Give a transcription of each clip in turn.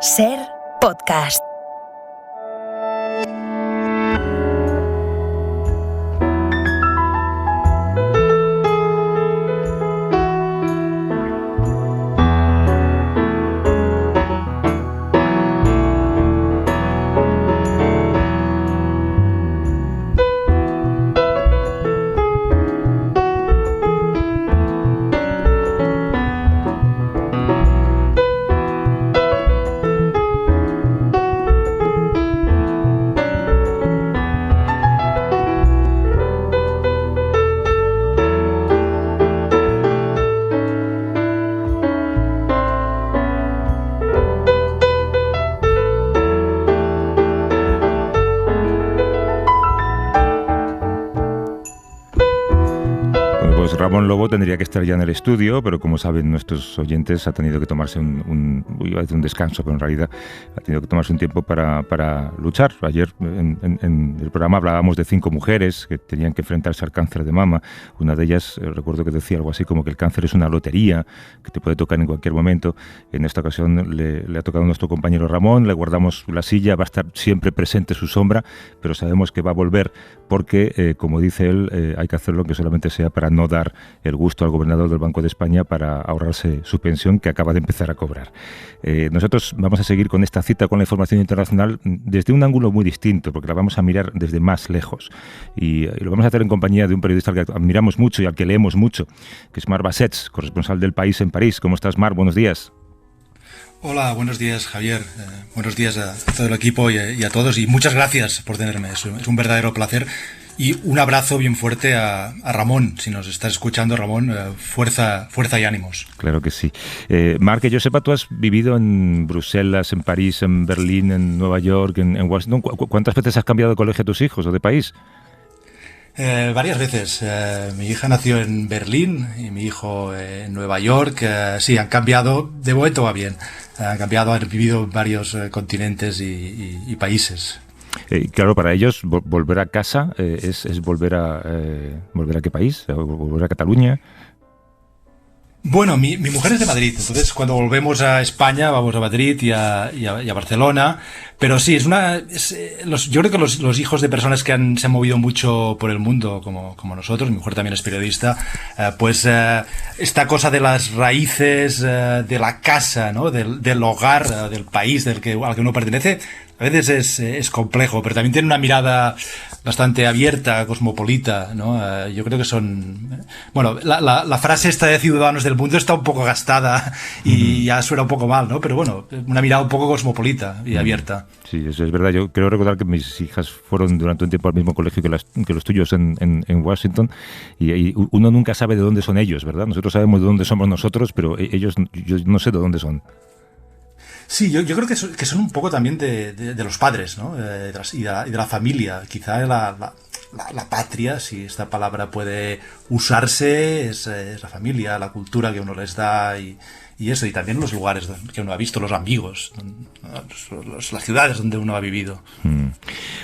Ser podcast. Ramón Lobo tendría que estar ya en el estudio, pero como saben nuestros oyentes, ha tenido que tomarse iba a decir un descanso, pero en realidad ha tenido que tomarse un tiempo para luchar. Ayer en el programa hablábamos de 5 mujeres que tenían que enfrentarse al cáncer de mama. Una de ellas, recuerdo que decía algo así como que el cáncer es una lotería que te puede tocar en cualquier momento. En esta ocasión le ha tocado a nuestro compañero Ramón, le guardamos la silla, va a estar siempre presente su sombra, pero sabemos que va a volver porque, como dice él, hay que hacerlo que solamente sea para no dar el gusto al gobernador del Banco de España para ahorrarse su pensión que acaba de empezar a cobrar. Nosotros vamos a seguir con esta cita con la información internacional desde un ángulo muy distinto, porque la vamos a mirar desde más lejos. Y lo vamos a hacer en compañía de un periodista al que admiramos mucho y al que leemos mucho, que es Marc Bassets, corresponsal del País en París. ¿Cómo estás, Marc? Buenos días. Hola, buenos días, Javier. Buenos días a todo el equipo y a todos. Y muchas gracias por tenerme. Es un verdadero placer. Y un abrazo bien fuerte a Ramón. Si nos estás escuchando, Ramón, fuerza y ánimos. Claro que sí. Marc, que yo sepa, tú has vivido en Bruselas, en París, en Berlín, en Nueva York, en Washington. ¿Cuántas veces has cambiado de colegio a tus hijos o de país? Varias veces. Mi hija nació en Berlín y mi hijo en Nueva York. Sí, han cambiado. De momento va bien. Han cambiado, han vivido en varios continentes y países. Claro, para ellos volver a casa es volver a ¿qué país? ¿Volver a Cataluña? Bueno, mi mujer es de Madrid, entonces cuando volvemos a España vamos a Madrid y a Barcelona, pero sí, yo creo que los hijos de personas que se han movido mucho por el mundo, como nosotros, mi mujer también es periodista, esta cosa de las raíces de la casa, ¿no? del hogar, del país al que uno pertenece, a veces es complejo, pero también tiene una mirada bastante abierta, cosmopolita, ¿no? Yo creo que son... Bueno, la frase esta de ciudadanos del mundo está un poco gastada y ya suena un poco mal, ¿no? Pero bueno, una mirada un poco cosmopolita y abierta. Sí, eso es verdad. Yo creo recordar que mis hijas fueron durante un tiempo al mismo colegio que los tuyos en Washington y uno nunca sabe de dónde son ellos, ¿verdad? Nosotros sabemos de dónde somos nosotros, pero ellos, yo no sé de dónde son. Sí, yo creo que son un poco también de los padres, ¿no? Y de la familia. Quizá la patria, si esta palabra puede usarse, es la familia, la cultura que uno les da y eso, y también los lugares que uno ha visto, los amigos, las ciudades donde uno ha vivido.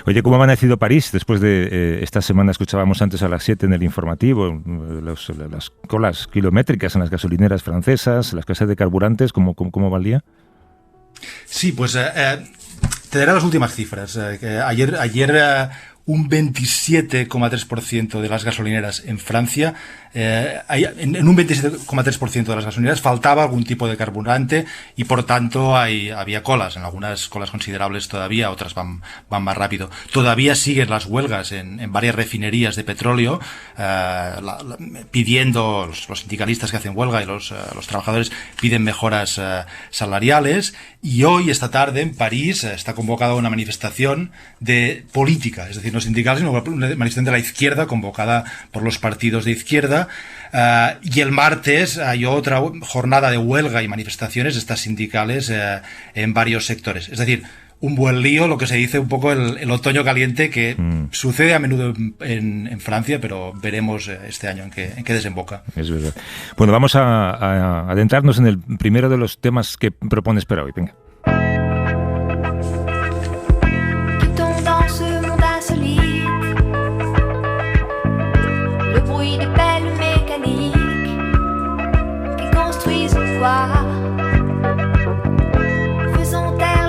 Oye, ¿cómo ha amanecido París después de esta semana? Escuchábamos antes a las 7 en el informativo las colas kilométricas en las gasolineras francesas, las casas de carburantes. ¿Cómo va el día? Sí, pues te daré las últimas cifras. Ayer un 27,3% de las gasolineras en Francia, en un 27,3% de las gasolineras faltaba algún tipo de carburante y por tanto había colas, en algunas colas considerables todavía, otras van más rápido. Todavía siguen las huelgas en varias refinerías de petróleo, pidiendo, los sindicalistas que hacen huelga y los trabajadores piden mejoras salariales, y hoy, esta tarde, en París, está convocada una manifestación de política, es decir, no sindical, sino una manifestación de la izquierda convocada por los partidos de izquierda, y el martes hay otra jornada de huelga y manifestaciones, estas sindicales, en varios sectores. Es decir, un buen lío, lo que se dice un poco el otoño caliente que sucede a menudo en Francia, pero veremos este año en qué desemboca. Es verdad. Bueno, vamos a adentrarnos en el primero de los temas que propones para hoy. Venga. Faisant taire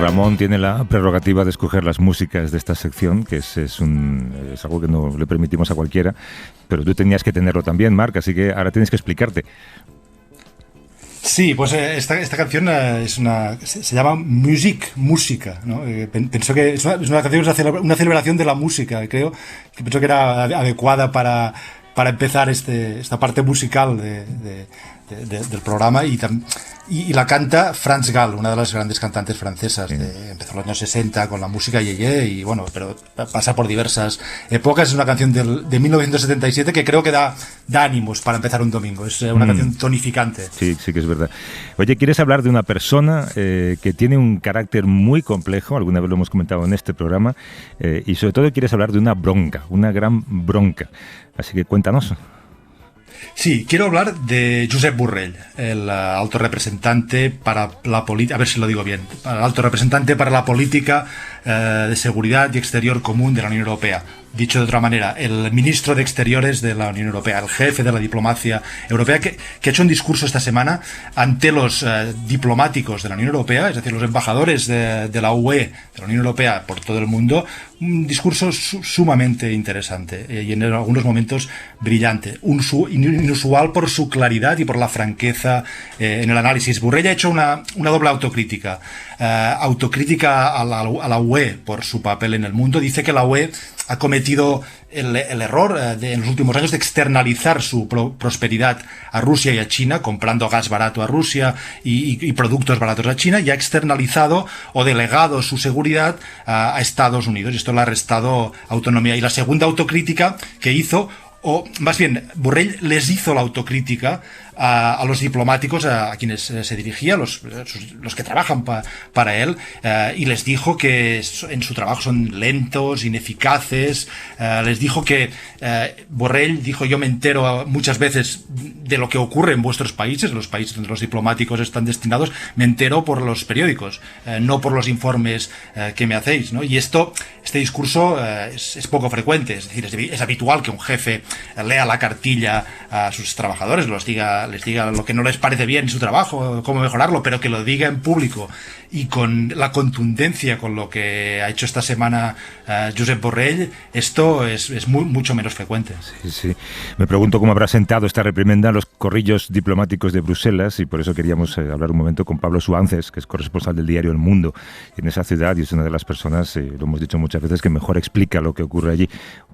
Ramón tiene la prerrogativa de escoger las músicas de esta sección, que es algo que no le permitimos a cualquiera, pero tú tenías que tenerlo también, Marc, así que ahora tienes que explicarte. Sí, pues esta canción se llama música, ¿no? Pensó que es una canción, una celebración de la música, creo, que pensó que era adecuada para empezar esta parte musical del programa, y la canta Franz Gall, una de las grandes cantantes francesas. Empezó en los años 60 con la música yeye, y bueno, pero pasa por diversas épocas. Es una canción de 1977 que creo que da ánimos para empezar un domingo. Es una canción tonificante. Sí, sí que es verdad. Oye, ¿quieres hablar de una persona que tiene un carácter muy complejo? Alguna vez lo hemos comentado en este programa, y sobre todo quieres hablar de una bronca, una gran bronca. Así que cuéntanos. Sí, quiero hablar de Josep Borrell, el alto representante para la política, a ver si lo digo bien, el alto representante para la política de seguridad y exterior común de la Unión Europea. Dicho de otra manera, el ministro de Exteriores de la Unión Europea, el jefe de la diplomacia europea, que ha hecho un discurso esta semana ante los diplomáticos de la Unión Europea, es decir, los embajadores de la UE, de la Unión Europea por todo el mundo. Un discurso sumamente interesante y en algunos momentos brillante, inusual por su claridad y por la franqueza en el análisis. Borrell ha hecho una doble autocrítica. Autocrítica a la UE por su papel en el mundo. Dice que la UE ha cometido el error en los últimos años de externalizar su prosperidad a Rusia y a China, comprando gas barato a Rusia y productos baratos a China, y ha externalizado o delegado su seguridad a Estados Unidos. Esto le ha restado autonomía. Y la segunda autocrítica que hizo, o más bien, Borrell les hizo la autocrítica a los diplomáticos a quienes se dirigía, los que trabajan para él, y les dijo que en su trabajo son lentos, ineficaces. Les dijo que Borrell dijo: yo me entero muchas veces de lo que ocurre en vuestros países, los países donde los diplomáticos están destinados, me entero por los periódicos, no por los informes que me hacéis, ¿no? Y este discurso es poco frecuente, es decir, es habitual que un jefe lea la cartilla a sus trabajadores, les diga lo que no les parece bien en su trabajo, cómo mejorarlo, pero que lo diga en público y con la contundencia con lo que ha hecho esta semana Josep Borrell. Esto es mucho menos frecuente. Sí, sí. Me pregunto cómo habrá sentado esta reprimenda a los corrillos diplomáticos de Bruselas, y por eso queríamos hablar un momento con Pablo Suances, que es corresponsal del diario El Mundo en esa ciudad, y es una de las personas, lo hemos dicho muchas veces, que mejor explica lo que ocurre allí.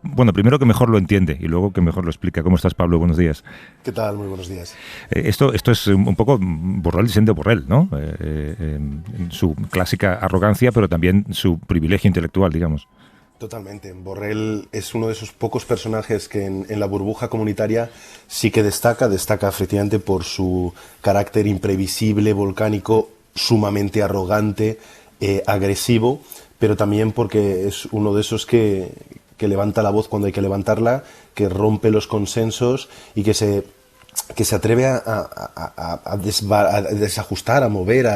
Bueno, primero que mejor lo entiende y luego que mejor lo explica. ¿Cómo estás, Pablo? Buenos días. ¿Qué tal? Muy buenos días. Esto es un poco Borrell siendo Borrell, ¿no? En su clásica arrogancia, pero también su privilegio intelectual, digamos. Totalmente. Borrell es uno de esos pocos personajes que en la burbuja comunitaria sí que destaca efectivamente por su carácter imprevisible, volcánico, sumamente arrogante, agresivo, pero también porque es uno de esos que levanta la voz cuando hay que levantarla, que rompe los consensos y que se atreve a desajustar, a mover,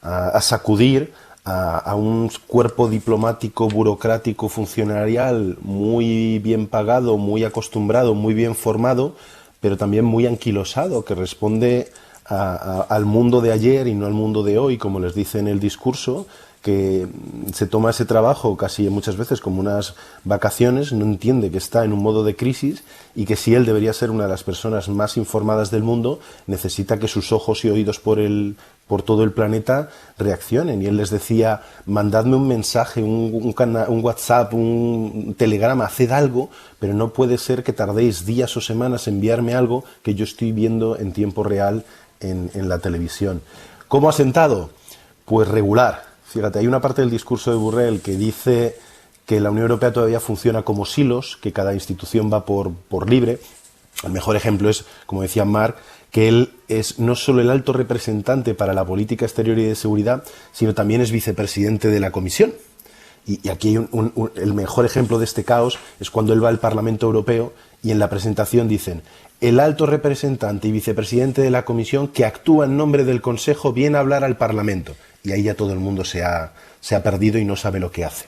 a sacudir a un cuerpo diplomático, burocrático, funcionarial muy bien pagado, muy acostumbrado, muy bien formado, pero también muy anquilosado, que responde al mundo de ayer y no al mundo de hoy, como les dice en el discurso, que se toma ese trabajo casi muchas veces como unas vacaciones, no entiende que está en un modo de crisis y que si él debería ser una de las personas más informadas del mundo, necesita que sus ojos y oídos por todo el planeta reaccionen. Y él les decía: mandadme un mensaje, un WhatsApp, un telegrama, haced algo, pero no puede ser que tardéis días o semanas en enviarme algo que yo estoy viendo en tiempo real en la televisión. ¿Cómo ha sentado? Pues regular. Fíjate, hay una parte del discurso de Borrell que dice que la Unión Europea todavía funciona como silos, que cada institución va por libre. El mejor ejemplo es, como decía Marc, que él es no solo el alto representante para la política exterior y de seguridad, sino también es vicepresidente de la Comisión. Y aquí hay el mejor ejemplo de este caos es cuando él va al Parlamento Europeo y en la presentación dicen: el alto representante y vicepresidente de la Comisión que actúa en nombre del Consejo viene a hablar al Parlamento. Y ahí ya todo el mundo se ha perdido y no sabe lo que hace.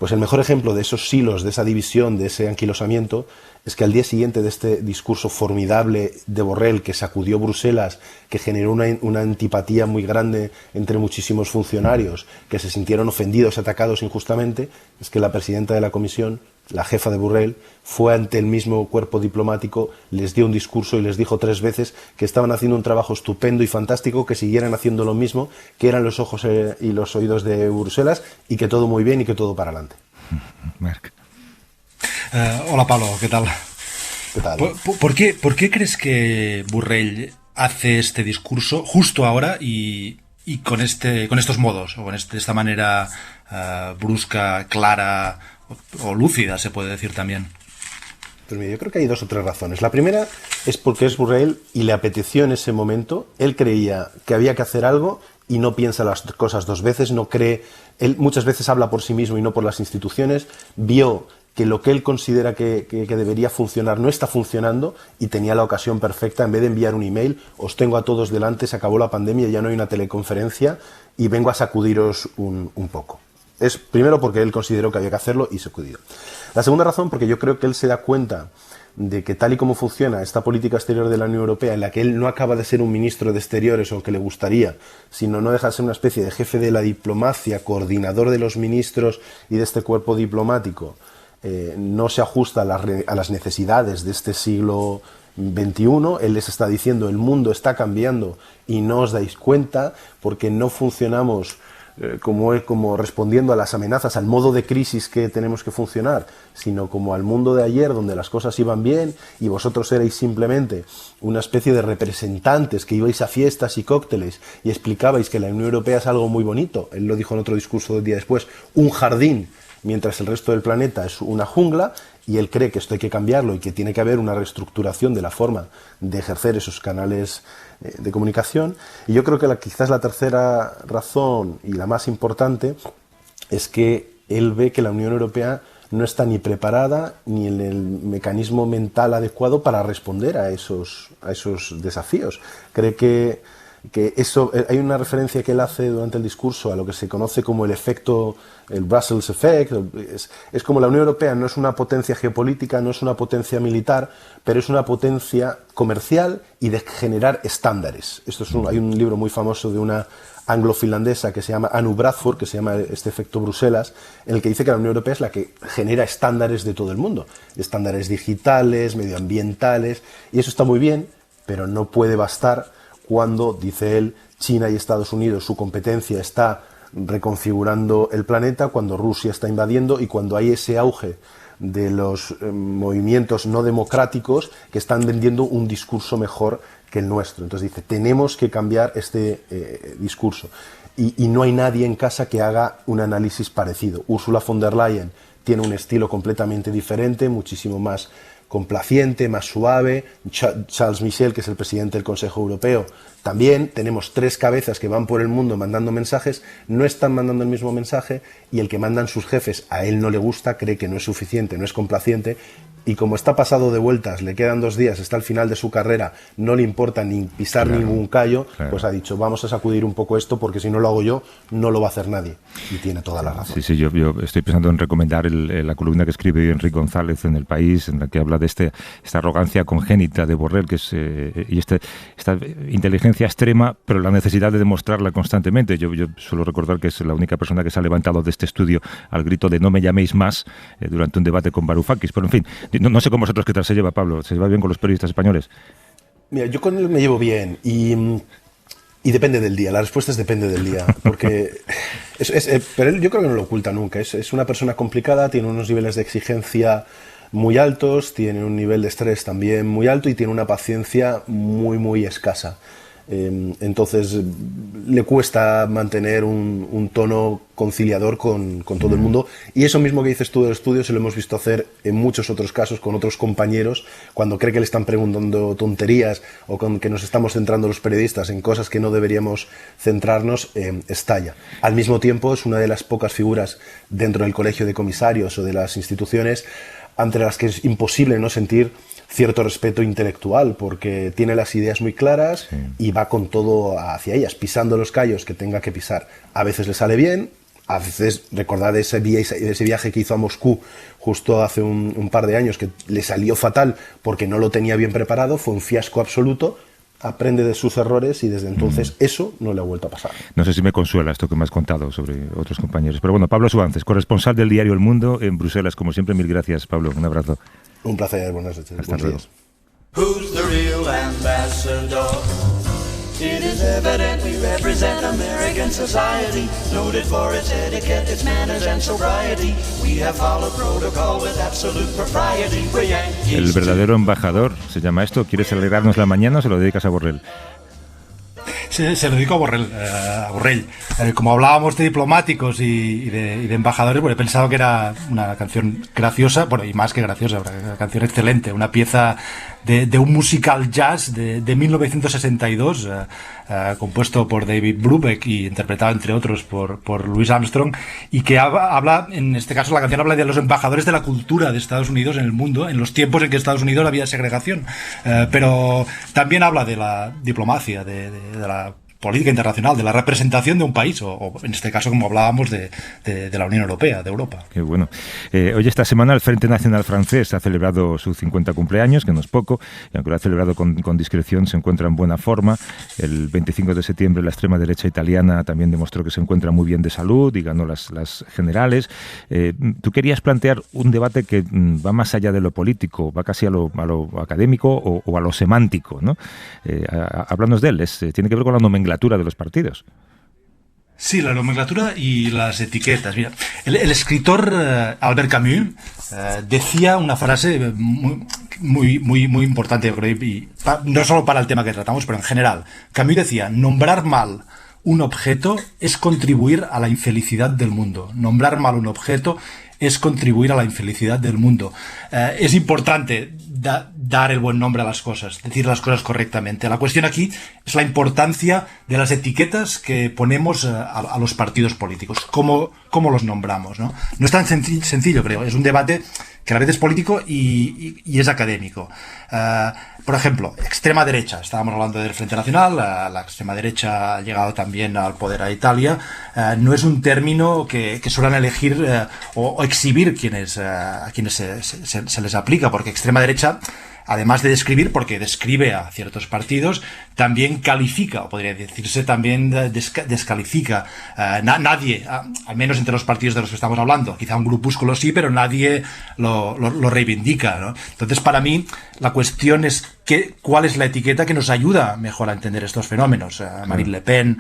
Pues el mejor ejemplo de esos silos, de esa división, de ese anquilosamiento, es que al día siguiente de este discurso formidable de Borrell, que sacudió Bruselas, que generó una antipatía muy grande entre muchísimos funcionarios, que se sintieron ofendidos, atacados injustamente, es que la presidenta de la Comisión, la jefa de Borrell, fue ante el mismo cuerpo diplomático, les dio un discurso y les dijo 3 veces que estaban haciendo un trabajo estupendo y fantástico, que siguieran haciendo lo mismo, que eran los ojos y los oídos de Bruselas, y que todo muy bien y que todo para adelante. Marc. Hola Pablo, ¿qué tal? ¿Qué tal? ¿Por qué crees que Borrell hace este discurso justo ahora y con estos modos, o con esta manera brusca, clara o lúcida, se puede decir también? Pues mira, yo creo que hay 2 o 3 razones. La primera es porque es Borrell y le apeteció en ese momento. Él creía que había que hacer algo y no piensa las cosas 2 veces, no cree. Él muchas veces habla por sí mismo y no por las instituciones. Vio que lo que él considera que debería funcionar no está funcionando y tenía la ocasión perfecta. En vez de enviar un email, os tengo a todos delante, se acabó la pandemia, ya no hay una teleconferencia y vengo a sacudiros un poco. Es primero porque él consideró que había que hacerlo y sacudido. La segunda razón, porque yo creo que él se da cuenta de que tal y como funciona esta política exterior de la Unión Europea, en la que él no acaba de ser un ministro de Exteriores, aunque le gustaría, sino no deja de ser una especie de jefe de la diplomacia, coordinador de los ministros y de este cuerpo diplomático, no se ajusta a las necesidades de este siglo XXI. Él les está diciendo: el mundo está cambiando y no os dais cuenta, porque no funcionamos como respondiendo a las amenazas, al modo de crisis que tenemos que funcionar, sino como al mundo de ayer, donde las cosas iban bien y vosotros erais simplemente una especie de representantes que ibais a fiestas y cócteles y explicabais que la Unión Europea es algo muy bonito. Él lo dijo en otro discurso del día después: un jardín, mientras el resto del planeta es una jungla. Y él cree que esto hay que cambiarlo y que tiene que haber una reestructuración de la forma de ejercer esos canales de comunicación. Y yo creo que quizás la tercera razón, y la más importante, es que él ve que la Unión Europea no está ni preparada ni en el mecanismo mental adecuado para responder a esos desafíos. Cree que eso, hay una referencia que él hace durante el discurso a lo que se conoce como el Brussels Effect. Es como la Unión Europea no es una potencia geopolítica, no es una potencia militar, pero es una potencia comercial y de generar estándares. Hay un libro muy famoso de una anglo-finlandesa que se llama Anu Bradford, que se llama este efecto Bruselas, en el que dice que la Unión Europea es la que genera estándares de todo el mundo, estándares digitales, medioambientales, y eso está muy bien, pero no puede bastar cuando, dice él, China y Estados Unidos, su competencia está reconfigurando el planeta, cuando Rusia está invadiendo y cuando hay ese auge de los movimientos no democráticos que están vendiendo un discurso mejor que el nuestro. Entonces dice, tenemos que cambiar este discurso. Y no hay nadie en casa que haga un análisis parecido. Ursula von der Leyen tiene un estilo completamente diferente, muchísimo más complaciente, más suave. Charles Michel, que es el presidente del Consejo Europeo, también. Tenemos 3 cabezas que van por el mundo mandando mensajes, no están mandando el mismo mensaje, y el que mandan sus jefes a él no le gusta, cree que no es suficiente, no es complaciente, y como está pasado de vueltas, le quedan 2 días, está al final de su carrera, no le importa ni pisar ningún callo, pues ha dicho, vamos a sacudir un poco esto, porque si no lo hago yo, no lo va a hacer nadie. Y tiene toda la razón. Sí, yo estoy pensando en recomendar la columna que escribe Enrique González en El País, en la que habla de esta arrogancia congénita de Borrell, que es y esta inteligencia extrema, pero la necesidad de demostrarla constantemente. Yo suelo recordar que es la única persona que se ha levantado de este estudio al grito de no me llaméis más durante un debate con Varoufakis. Pero en fin, no sé con vosotros qué tal se lleva, Pablo. ¿Se lleva bien con los periodistas españoles? Mira, yo con él me llevo bien y depende del día. La respuesta es depende del día, porque pero él yo creo que no lo oculta nunca. Es una persona complicada, tiene unos niveles de exigencia muy altos, tiene un nivel de estrés también muy alto y tiene una paciencia muy, muy escasa. Entonces le cuesta mantener un tono conciliador con todo el mundo, y eso mismo que dices tú del estudio se lo hemos visto hacer en muchos otros casos con otros compañeros, cuando cree que le están preguntando tonterías o que nos estamos centrando los periodistas en cosas que no deberíamos centrarnos, estalla. Al mismo tiempo es una de las pocas figuras dentro del colegio de comisarios o de las instituciones ante las que es imposible no sentir cierto respeto intelectual, porque tiene las ideas muy claras, sí, y va con todo hacia ellas, pisando los callos que tenga que pisar. A veces le sale bien, a veces recordad ese viaje que hizo a Moscú justo hace un par de años, que le salió fatal porque no lo tenía bien preparado, fue un fiasco absoluto. Aprende de sus errores y desde entonces eso no le ha vuelto a pasar. No sé si me consuela esto que me has contado sobre otros compañeros. Pero bueno, Pablo Suances, corresponsal del diario El Mundo en Bruselas. Como siempre, mil gracias, Pablo. Un abrazo. Un placer. Buenas noches. Hasta luego. Who's the real ambassador? It is evident we represent American society, noted for its etiquette, its manners and sobriety. We have followed protocol with absolute propriety. We're Yankees. El verdadero embajador se llama esto. ¿Quieres alegrarnos la mañana o se lo dedicas a Borrell? Se lo dedico a Borrell. Como hablábamos de diplomáticos y de embajadores, bueno, he pensado que era una canción graciosa, bueno, y más que graciosa, una canción excelente, una pieza de un musical jazz de 1962, compuesto por David Brubeck y interpretado, entre otros, por Louis Armstrong, y que habla, en este caso la canción habla de los embajadores de la cultura de Estados Unidos en el mundo, en los tiempos en que Estados Unidos había segregación, pero también habla de la diplomacia, de la política internacional, de la representación de un país, o en este caso, como hablábamos, de la Unión Europea, de Europa. Qué bueno. Hoy, esta semana, el Frente Nacional francés ha celebrado su 50 cumpleaños, que no es poco, y aunque lo ha celebrado con discreción, se encuentra en buena forma. El 25 de septiembre, la extrema derecha italiana también demostró que se encuentra muy bien de salud y ganó las generales. Tú querías plantear un debate que va más allá de lo político, va casi a lo académico o a lo semántico, ¿no? Háblanos de él. Tiene que ver con la nomenclatura de los partidos. Sí, la nomenclatura y las etiquetas. Mira, el escritor Albert Camus decía una frase muy importante, yo creo, y no solo para el tema que tratamos, pero en general. Camus decía: nombrar mal un objeto es contribuir a la infelicidad del mundo. Nombrar mal un objeto es contribuir a la infelicidad del mundo. Es importante dar el buen nombre a las cosas, decir las cosas correctamente. La cuestión aquí es la importancia de las etiquetas que ponemos a los partidos políticos, cómo los nombramos, ¿no? No es tan sencillo, creo. Es un debate que a la vez es político y es académico. Por ejemplo, extrema derecha. Estábamos hablando del Frente Nacional. La extrema derecha ha llegado también al poder a Italia. No es un término que suelen elegir o exhibir a quienes se les aplica, porque extrema derecha, además de describir, porque describe a ciertos partidos, también califica, o podría decirse también descalifica. Nadie, al menos entre los partidos de los que estamos hablando, quizá un grupúsculo sí, pero nadie lo reivindica, ¿no? Entonces, para mí, la cuestión es cuál es la etiqueta que nos ayuda mejor a entender estos fenómenos. Marine Le Pen,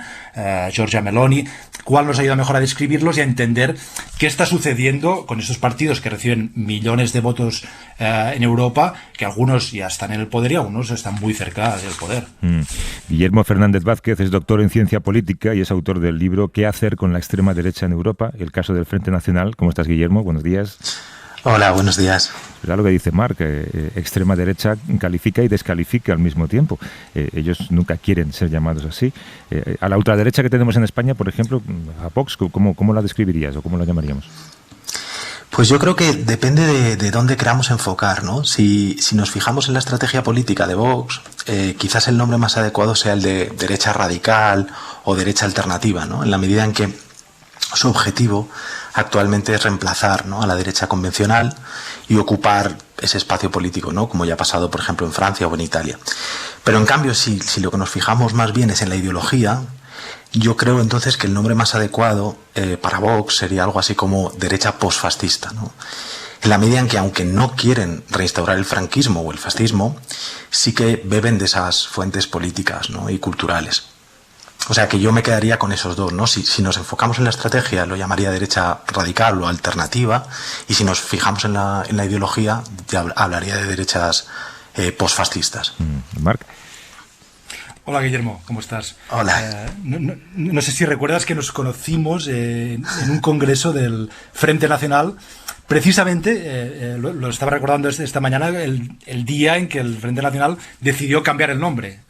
Giorgia Meloni, cuál nos ayuda mejor a describirlos y a entender qué está sucediendo con estos partidos que reciben millones de votos en Europa, que algunos ya están en el poder y algunos están muy cerca del poder. Guillermo Fernández Vázquez es doctor en ciencia política y es autor del libro ¿Qué hacer con la extrema derecha en Europa? El caso del Frente Nacional. ¿Cómo estás, Guillermo? Buenos días. Hola, buenos días. Es lo que dice Marc, extrema derecha califica y descalifica al mismo tiempo. Ellos nunca quieren ser llamados así. A la ultraderecha que tenemos en España, por ejemplo, a Vox, ¿cómo la describirías o cómo la llamaríamos? Pues yo creo que depende de dónde queramos enfocar, ¿no? Si nos fijamos en la estrategia política de Vox, quizás el nombre más adecuado sea el de derecha radical o derecha alternativa, ¿no? En la medida en que su objetivo actualmente es reemplazar, ¿no?, a la derecha convencional y ocupar ese espacio político, ¿no?, como ya ha pasado, por ejemplo, en Francia o en Italia. Pero en cambio, si lo que nos fijamos más bien es en la ideología, yo creo entonces que el nombre más adecuado para Vox sería algo así como derecha posfascista, ¿no? En la medida en que, aunque no quieren reinstaurar el franquismo o el fascismo, sí que beben de esas fuentes políticas, ¿no?, y culturales. O sea que yo me quedaría con esos dos, ¿no? Si nos enfocamos en la estrategia, lo llamaría derecha radical o alternativa, y si nos fijamos en la ideología, ya hablaría de derechas posfascistas. Marc. Hola, Guillermo, ¿cómo estás? Hola. No sé si recuerdas que nos conocimos en un congreso del Frente Nacional. Precisamente, lo estaba recordando esta mañana, el día en que el Frente Nacional decidió cambiar el nombre.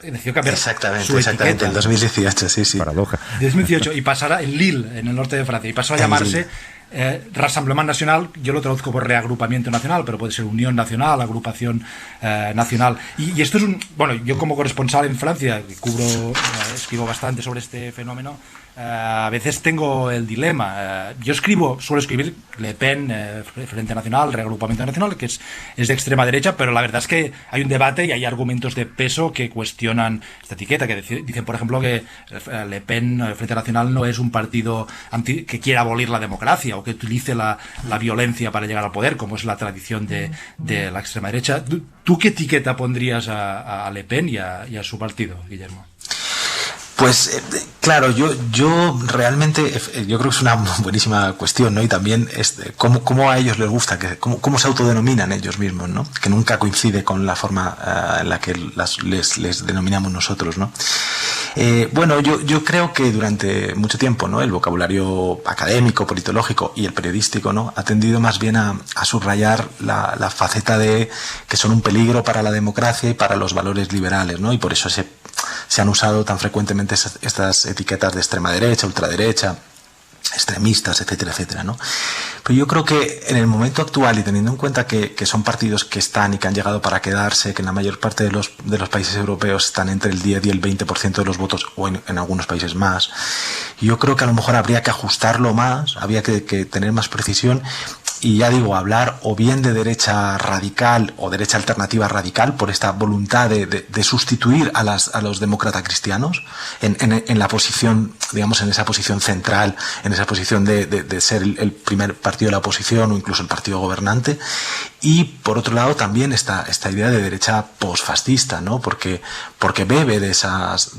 Decidió cambiar su etiqueta. En 2018, sí. Paradoja. 2018, y pasara en Lille, en el norte de Francia, y pasó a llamarse Rassemblement Nacional, yo lo traduzco por reagrupamiento nacional, pero puede ser Unión Nacional, agrupación nacional. Y esto es bueno, yo como corresponsal en Francia, que escribo bastante sobre este fenómeno, a veces tengo el dilema. Yo suelo escribir Le Pen, Frente Nacional, Reagrupamiento Nacional, que es de extrema derecha, pero la verdad es que hay un debate y hay argumentos de peso que cuestionan esta etiqueta, que dicen, por ejemplo, que Le Pen, Frente Nacional, no es un partido que quiera abolir la democracia o que utilice la violencia para llegar al poder, como es la tradición de la extrema derecha. ¿Tú qué etiqueta pondrías a Le Pen y a su partido, Guillermo? Pues claro, yo realmente, yo creo que es una buenísima cuestión, ¿no? Y también cómo a ellos les gusta, cómo se autodenominan ellos mismos, ¿no? Que nunca coincide con la forma en la que les denominamos nosotros, ¿no? Bueno, yo creo que durante mucho tiempo, ¿no? El vocabulario académico, politológico y el periodístico, ¿no? Ha tendido más bien a subrayar la faceta de que son un peligro para la democracia y para los valores liberales, ¿no? Y por eso se han usado tan frecuentemente estas etiquetas de extrema derecha, ultraderecha, extremistas, etcétera, etcétera, ¿no? Pero yo creo que en el momento actual, y teniendo en cuenta que son partidos que están y que han llegado para quedarse, que en la mayor parte de los países europeos están entre el 10 y el 20% de los votos, o en algunos países más, yo creo que a lo mejor habría que ajustarlo más, habría que tener más precisión. Y ya digo, hablar o bien de derecha radical o derecha alternativa radical por esta voluntad de sustituir a los demócratas cristianos en la posición, digamos, en esa posición central, en esa posición de ser el primer partido de la oposición o incluso el partido gobernante. Y por otro lado también esta idea de derecha posfascista, ¿no? Porque bebe de esas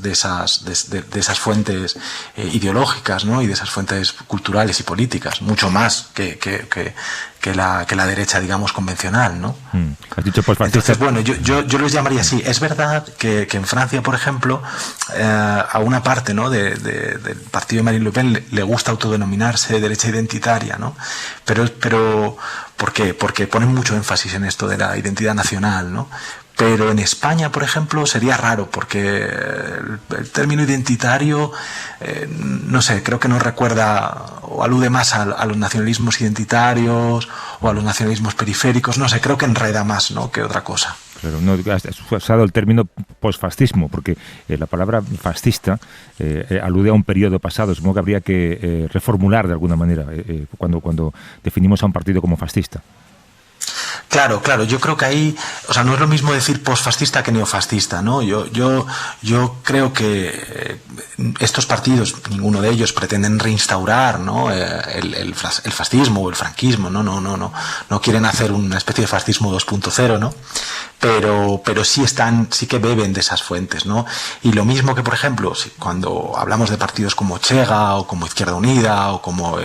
fuentes ideológicas, ¿no? Y de esas fuentes culturales y políticas, mucho más que la derecha, digamos, convencional, ¿no? Has dicho posfascista. Entonces, bueno, yo les llamaría así. Es verdad que en Francia, por ejemplo, a una parte, ¿no? del partido de Marine Le Pen le gusta autodenominarse derecha identitaria, ¿no? Pero ¿por qué? Porque ponen mucho énfasis en esto de la identidad nacional, ¿no? Pero en España, por ejemplo, sería raro, porque el término identitario, no sé, creo que nos recuerda o alude más a los nacionalismos identitarios o a los nacionalismos periféricos, no sé, creo que enreda más, ¿no? Que otra cosa. Pero no has usado el término posfascismo, porque la palabra fascista alude a un periodo pasado. Supongo que habría que reformular de alguna manera cuando definimos a un partido como fascista. Claro, yo creo que ahí, o sea, no es lo mismo decir posfascista que neofascista, ¿no? Yo creo que estos partidos, ninguno de ellos pretenden reinstaurar, ¿no? el fascismo o el franquismo, no quieren hacer una especie de fascismo 2.0, ¿no? Pero sí que beben de esas fuentes, ¿no? Y lo mismo que, por ejemplo, cuando hablamos de partidos como Chega o como Izquierda Unida o como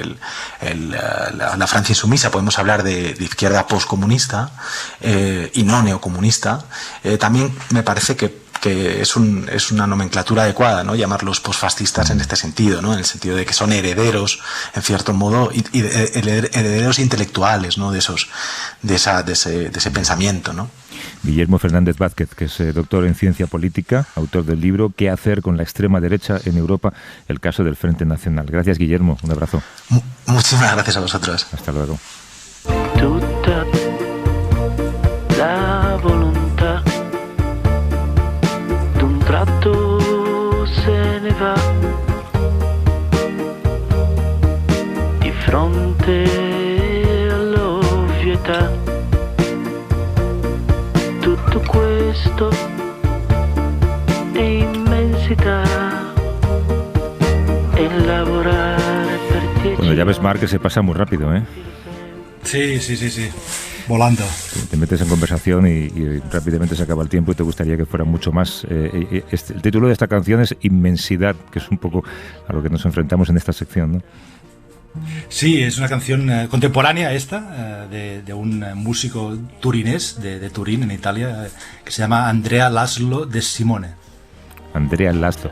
la Francia Insumisa, podemos hablar de izquierda postcomunista y no neocomunista. También me parece que es una nomenclatura adecuada, ¿no? Llamarlos posfascistas en este sentido, ¿no? En el sentido de que son herederos, en cierto modo, y herederos intelectuales, ¿no? De ese pensamiento, ¿no? Guillermo Fernández Vázquez, que es doctor en ciencia política, autor del libro ¿Qué hacer con la extrema derecha en Europa? El caso del Frente Nacional. Gracias, Guillermo. Un abrazo. Muchísimas gracias a vosotros. Hasta luego. Tutta la volontà d'un tratto se ne va di fronte all'ovvietà. Tutto questo è immensità e lavorare per 10 Bueno, ya ves, Marc, que se pasa muy rápido, ¿eh? Sí. Volando. Te metes en conversación y rápidamente se acaba el tiempo y te gustaría que fuera mucho más. El título de esta canción es Inmensidad, que es un poco a lo que nos enfrentamos en esta sección, ¿no? Sí, es una canción contemporánea esta, de un músico turinés, de Turín, en Italia, que se llama Andrea Laszlo De Simone. Andrea Laszlo.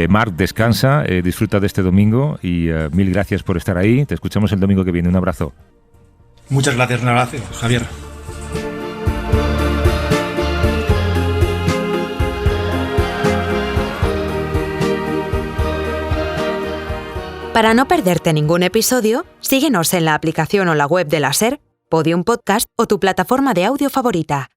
Marc, descansa, disfruta de este domingo y mil gracias por estar ahí. Te escuchamos el domingo que viene. Un abrazo. Muchas gracias, un abrazo, Javier. Para no perderte ningún episodio, síguenos en la aplicación o la web de la SER, Podium Podcast o tu plataforma de audio favorita.